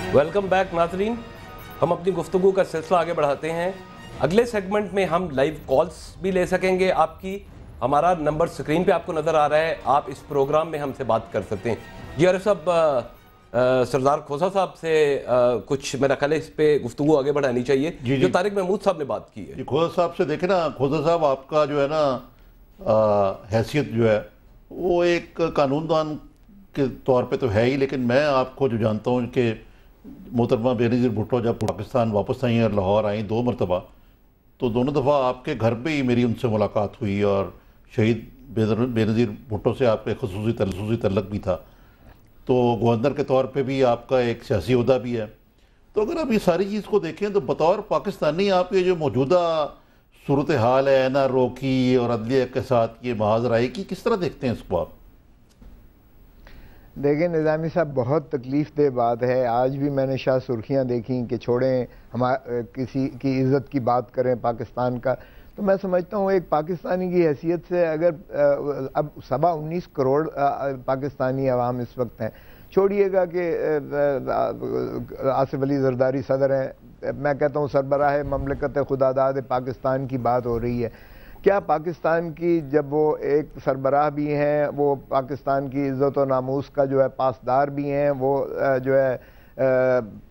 Welcome back नाज़रीन, हम अपनी गुफ्तगू का सिलसिला आगे बढ़ाते हैं। अगले सेगमेंट में हम लाइव कॉल्स भी ले सकेंगे आपकी। हमारा नंबर स्क्रीन पे आपको नज़र आ रहा है, आप इस प्रोग्राम में हमसे बात कर सकते हैं। जी आरिफ साहब, सरदार खोसा साहब से कुछ मेरा ख्याल है इस पे गुफ्तगू आगे बढ़ानी चाहिए जो तारिक महमूद साहब ने बात की है। खोसा साहब से देखें ना, खोसा साहब आपका जो है ना हैसियत जो है वो एक कानूनदान के तौर पे तो है ही, लेकिन मैं आपको जो जानता हूँ कि मोहतरमा बेनज़ीर भुट्टो जब पाकिस्तान वापस आई और लाहौर आई 2 मरतबा, तो दोनों दफ़ा आपके घर पे ही मेरी उनसे मुलाकात हुई और शहीद बेनज़ीर भुट्टो से आपके खसूसी तल्लक भी था। तो गवर्नर के तौर पे भी आपका एक सियासी ओहदा भी है। तो अगर आप ये सारी चीज़ को देखें तो बतौर पाकिस्तानी आप ये जो मौजूदा सूरत हाल है NRO की और अदलिया के साथ ये महाजराई की, किस तरह देखते हैं इसको आप? देखिए निज़ामी साहब, बहुत तकलीफ़ दह बात है। आज भी मैंने शायद सुर्खियाँ देखी कि छोड़ें किसी की इज़्ज़त की बात करें पाकिस्तान का, तो मैं समझता हूँ एक पाकिस्तानी की हैसियत से अगर अब 19 करोड़ पाकिस्तानी अवाम इस वक्त हैं, छोड़िएगा कि आसिफ अली जरदारी सदर हैं, मैं कहता हूँ सरबराह ममलकत खुदादाद पाकिस्तान की बात हो रही है। क्या पाकिस्तान की जब वो एक सरबराह भी हैं, वो पाकिस्तान की इज़्ज़त और नामूस का जो है पासदार भी हैं, वो जो है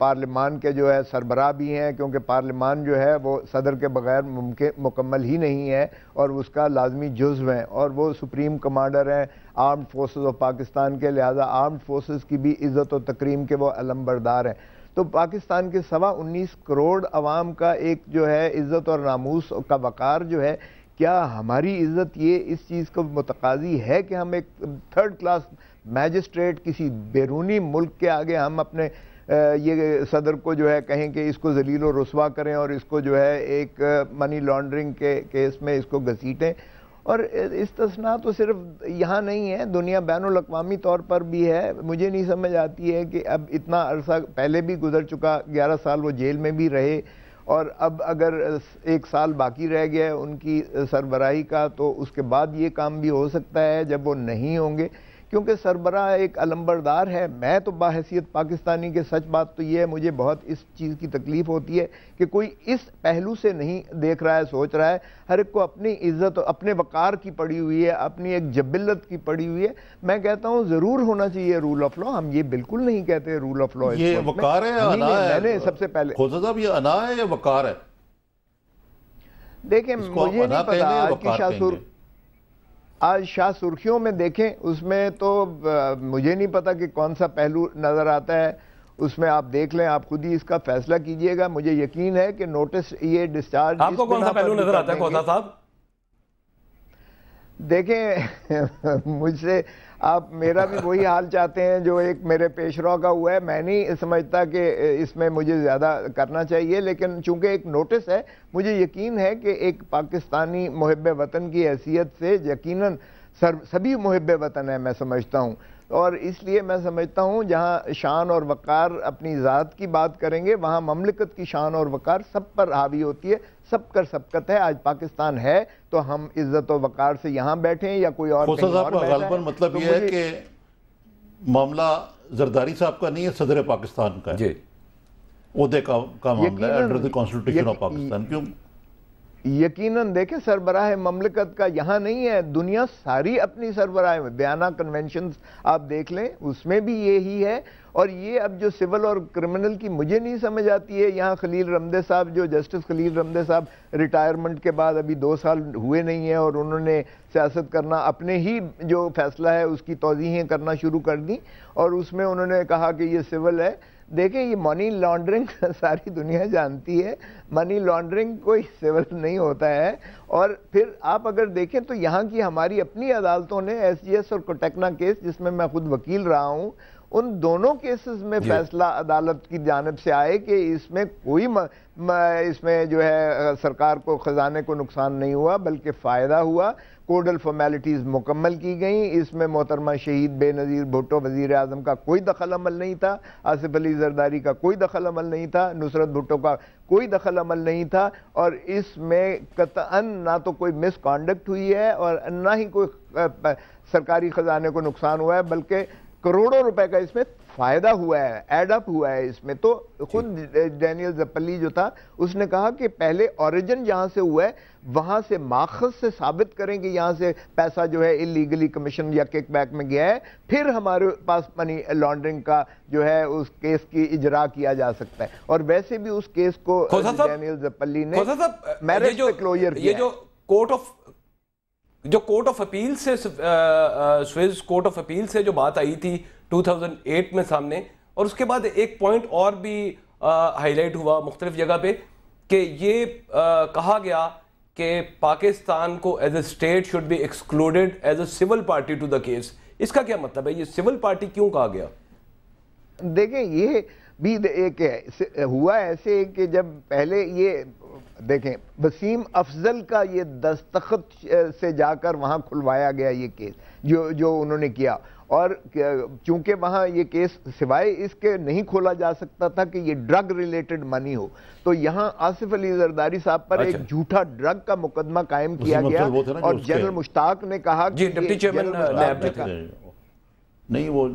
पार्लिमान के जो है सरबराह भी हैं, क्योंकि पार्लिमान जो है वो सदर के बग़ैर मुकम्मल ही नहीं है और उसका लाजमी जुज़्व हैं, और वो सुप्रीम कमांडर हैं आर्म्ड फोर्सेस ऑफ पाकिस्तान के, लिहाजा आर्म्ड फोर्सेस की भी इज़्ज़त और तकरीम के वो अलमबरदार हैं। तो पाकिस्तान के 19 करोड़ अवाम का एक जो है इज़्ज़त और नामूस का वक़ार जो है, क्या हमारी इज़्ज़त ये इस चीज़ को मुतकाज़ी है कि हम एक 3rd क्लास मैजिस्ट्रेट किसी बैरूनी मुल्क के आगे हम अपने ये सदर को जो है कहें कि इसको ज़लील और रुस्वा करें और इसको जो है एक मनी लॉन्ड्रिंग के केस में इसको घसीटें? और इस्तिस्ना तो सिर्फ यहाँ नहीं है, दुनिया बैनुल अक़वामी तौर पर भी है। मुझे नहीं समझ आती है कि अब इतना अरसा पहले भी गुजर चुका, 11 साल वो जेल में भी रहे, और अब अगर 1 साल बाकी रह गया है उनकी सरबराही का, तो उसके बाद ये काम भी हो सकता है जब वो नहीं होंगे, क्योंकि सरबराह एक अलंबरदार है। मैं तो बाहैसियत पाकिस्तानी के, सच बात तो ये है, मुझे बहुत इस चीज़ की तकलीफ़ होती है कि कोई इस पहलू से नहीं देख रहा है, सोच रहा है। हर एक को अपनी इज़्ज़त, अपने वक़ार की पड़ी हुई है, अपनी एक जबिल्लत की पड़ी हुई है। मैं कहता हूँ ज़रूर होना चाहिए रूल ऑफ लॉ, हम ये बिल्कुल नहीं कहते रूल ऑफ लॉ। ये वक़ार है या अना है? मैंने सबसे पहले खोसा साहब, ये अना है या वक़ार है? देखें, मुझे नहीं पता, आज शाह सुर्खियों में देखें, उसमें तो मुझे नहीं पता कि कौन सा पहलू नज़र आता है, उसमें आप देख लें, आप खुद ही इसका फैसला कीजिएगा। मुझे यकीन है कि नोटिस ये डिस्चार्ज आपको कौन सा पहलू नज़र आता है खोसा साहब? देखें मुझसे आप मेरा भी वही हाल चाहते हैं जो एक मेरे पेशरो का हुआ है। मैं नहीं समझता कि इसमें मुझे ज़्यादा करना चाहिए, लेकिन चूंकि एक नोटिस है, मुझे यकीन है कि एक पाकिस्तानी मुहिब्बे वतन की हैसियत से यकीनन सभी मुहिब्बे वतन है, मैं समझता हूँ। और इसलिए मैं समझता हूँ जहाँ शान और वक़ार अपनी ज़ात की बात करेंगे, वहाँ ममलिकत की शान और वक़ार सब पर हावी होती है, सब कर सबकत है। आज पाकिस्तान है तो हम इज़्ज़त और वक़ार से यहाँ बैठे हैं या कोई और कहीं और बैठा है। मतलब ये है कि मामला जरदारी साहब का नहीं है, सदर पाकिस्तान का है, ओहदे का मामला है under the constitution of Pakistan. क्यों? यकीनन देखें, सरबराह ममलकत का यहाँ नहीं है, दुनिया सारी अपनी सरबराह में, बयाना कन्वेंशंस आप देख लें, उसमें भी यही है। और ये अब जो सिविल और क्रिमिनल की मुझे नहीं समझ आती है, यहाँ खलील रमदे साहब, जो जस्टिस खलील रमदे साहब रिटायरमेंट के बाद अभी 2 साल हुए नहीं हैं और उन्होंने सियासत करना, अपने ही जो फैसला है उसकी तौज़ीहें करना शुरू कर दी, और उसमें उन्होंने कहा कि ये सिविल है। देखें, ये मनी लॉन्ड्रिंग सारी दुनिया जानती है, मनी लॉन्ड्रिंग कोई सिविल नहीं होता है। और फिर आप अगर देखें तो यहाँ की हमारी अपनी अदालतों ने SGS और कोटेकना केस, जिसमें मैं खुद वकील रहा हूँ, उन दोनों केसेस में फैसला अदालत की जानिब से आए कि इसमें कोई इसमें जो है सरकार को, खजाने को नुकसान नहीं हुआ बल्कि फ़ायदा हुआ। कोडल फॉर्मेलिटीज़ मुकम्मल की गई, इसमें मोहतरमा शहीद बेनज़ीर भुट्टो वज़ीर आज़म का कोई दखल अमल नहीं था, आसिफ अली जरदारी का कोई दखल अमल नहीं था, नुसरत भुट्टो का कोई दखल अमल नहीं था, और इसमें कतअन ना तो कोई मिसकॉन्डक्ट हुई है और ना ही कोई सरकारी ख़जाने को नुकसान हुआ है, बल्कि کروڑوں روپے کا اس میں فائدہ ہوا ہے، ایڈ اپ ہوا ہے اس میں. تو خود ڈینیل زپلی جو تھا اس نے کہا کہ پہلے اوریجن جہاں سے ہوا ہے وہاں سے ماخذ سے ثابت کریں کہ یہاں سے پیسہ جو ہے اللیگلی کمیشن یا کک بیک میں گیا ہے، پھر ہمارے پاس منی لانڈرنگ کا جو ہے اس کیس کی اجرا کیا جا سکتا ہے. اور ویسے بھی اس کیس کو ڈینیل زپلی نے میرج پہ کلوجر کیا. یہ جو کورٹ آف اپیل سے سوئز کورٹ آف اپیل سے جو بات آئی تھی 2008 میں سامنے، اور اس کے بعد ایک پوائنٹ اور بھی ہائی لائٹ ہوا مختلف جگہ پہ کہ یہ کہا گیا کہ پاکستان کو as a state should be excluded as a civil party to the case. اس کا کیا مطلب ہے؟ یہ سول پارٹی کیوں کہا گیا؟ دیکھیں یہ بھی ایک ہوا ایسے کہ جب پہلے یہ دیکھیں وسیم افضل کا یہ دستخط سے جا کر وہاں کھلوایا گیا یہ کیس جو انہوں نے کیا، اور چونکہ وہاں یہ کیس سوائے اس کے نہیں کھولا جا سکتا تھا کہ یہ ڈرگ ریلیٹڈ منی ہو، تو یہاں آصف علی زرداری صاحب پر ایک جھوٹا ڈرگ کا مقدمہ قائم کیا گیا، اور جنرل مشتاق نے کہا کہ ڈپٹی چیئرمین نہیں وہ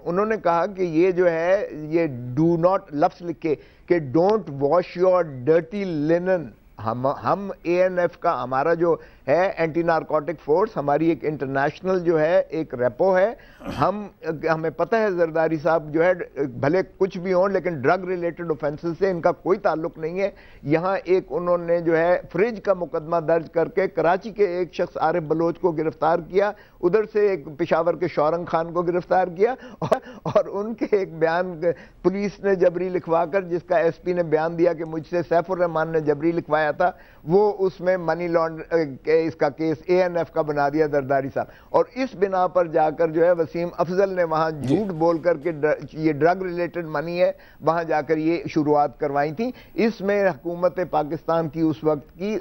انہوں نے کہا کہ یہ جو ہے یہ ڈو ناٹ لفظ لکھے کہ don't wash your dirty linen. ہم اے این ایف کا ہمارا جو ہے اینٹی نارکوٹک فورس، ہماری ایک انٹرنیشنل جو ہے ایک ریپو ہے، ہمیں پتہ ہے زرداری صاحب جو ہے بھلے کچھ بھی ہوں لیکن ڈرگ ریلیٹڈ اوفینسز سے ان کا کوئی تعلق نہیں ہے. یہاں ایک انہوں نے جو ہے فریج کا مقدمہ درج کر کے کراچی کے ایک شخص عارف بلوچ کو گرفتار کیا، ادھر سے ایک پشاور کے شورنگ خان کو گرفتار کیا، اور ان کے ایک بیان پولیس نے جبری لکھوا کر، جس کا ایس پی نے بیان دیا کہ مجھ سے سیف الرحمان نے جبری لکھوایا تھا، وہ اس میں منی لانڈر اس کا کیس اے این ایف کا بنا دیا زرداری صاحب. اور اس بنا پر جا کر جو ہے وسیم افضل نے وہاں جھوٹ بول کر کے یہ ڈرگ ریلیٹڈ منی ہے وہاں جا کر یہ شروعات کروائی تھی. اس میں حکومت پاکستان کی اس وقت کی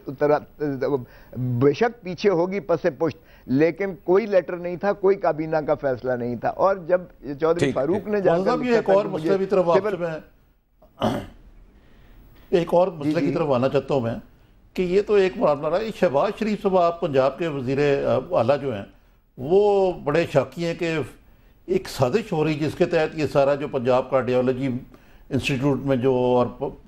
بے شک پیچھے ہوگی پس پشت، لیکن کوئی لیٹر نہیں تھا، کوئی کابینہ کا فیصلہ نہیں تھا. اور جب چودھری فاروق نے جا کر ایک اور مسئلے کی طرف کی طرف آنا چاہتا ہوں میں کہ یہ تو ایک معاملہ رہا ہے. شہباز شریف صاحب آپ پنجاب کے وزیر اعلیٰ جو ہیں وہ بڑے شاکی ہیں کہ ایک سازش ہو رہی جس کے تحت یہ سارا جو پنجاب کارڈیالوجی انسٹیٹیوٹ میں جو اور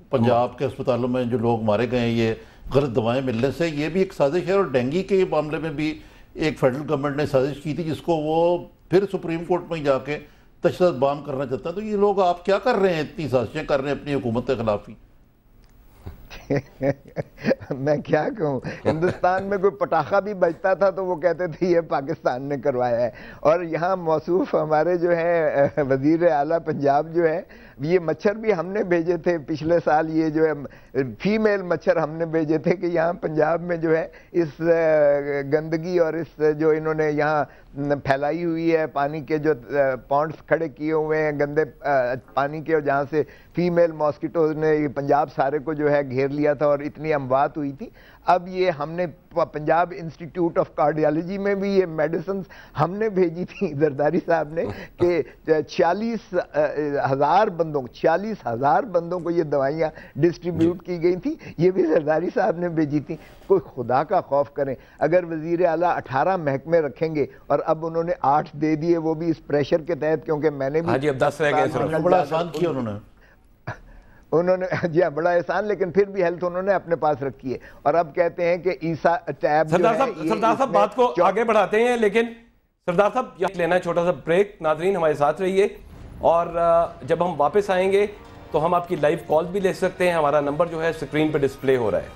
پنجاب کے ہسپتالوں میں جو لوگ مارے گئے ہیں یہ غلط دوائیں ملنے سے، یہ بھی ایک سازش ہے. اور ڈینگی کے معاملے میں بھی ایک فیڈرل گورنمنٹ نے سازش کی تھی جس کو وہ پھر سپریم کورٹ میں جا کے تشدد بام کرنا چاہتا ہے. تو یہ لوگ آپ کیا کر رہے ہیں، اتنی سازشیں کر رہے ہیں اپنی حکومت کے خلاف ہی؟ میں کیا کہوں، ہندوستان میں کوئی پٹاخہ بھی بجتا تھا تو وہ کہتے تھے یہ پاکستان نے کروایا ہے. اور یہاں موصوف ہمارے جو ہے وزیر اعلیٰ پنجاب جو ہے، یہ مچھر بھی ہم نے بھیجے تھے پچھلے سال، یہ جو ہے فیمیل مچھر ہم نے بھیجے تھے کہ یہاں پنجاب میں جو ہے اس گندگی اور اس جو انہوں نے یہاں پھیلائی ہوئی ہے پانی کے جو پونڈز کھڑے کیے ہوئے ہیں گندے پانی کے، اور جہاں سے فیمیل ماسکیٹوز نے پنجاب سارے کو جو ہے گھیر لیا تھا اور اتنی اموات ہوئی تھی. اب یہ ہم نے پنجاب انسٹیٹیوٹ آف کارڈیالوجی میں بھی یہ میڈیسنز ہم نے بھیجی تھی زرداری صاحب نے کہ 46,000 بندوں کو یہ دوائیاں ڈسٹریبیوٹ کی گئی تھی، یہ بھی زرداری صاحب نے بھیجی تھی. کوئی خدا کا خوف کریں، اگر وزیر اعلیٰ 18 محکمے رکھیں گے اور اب انہوں نے 8 دے دیے وہ بھی اس پریشر کے تحت، کیونکہ میں نے بھی اب 10 رہ گئے، بڑا آسان کیا انہوں نے جی ہاں بڑا احسان، لیکن پھر بھی ہیلتھ انہوں نے اپنے پاس رکھی ہے. اور اب کہتے ہیں کہ عیسیٰ ٹیب سردار صاحب بات کو آگے بڑھاتے ہیں، لیکن سردار صاحب یہ لینا ہے چھوٹا سا بریک. ناظرین ہمارے ساتھ رہیے، اور جب ہم واپس آئیں گے تو ہم آپ کی لائیو کال بھی لے سکتے ہیں. ہمارا نمبر جو ہے سکرین پہ ڈسپلے ہو رہا ہے.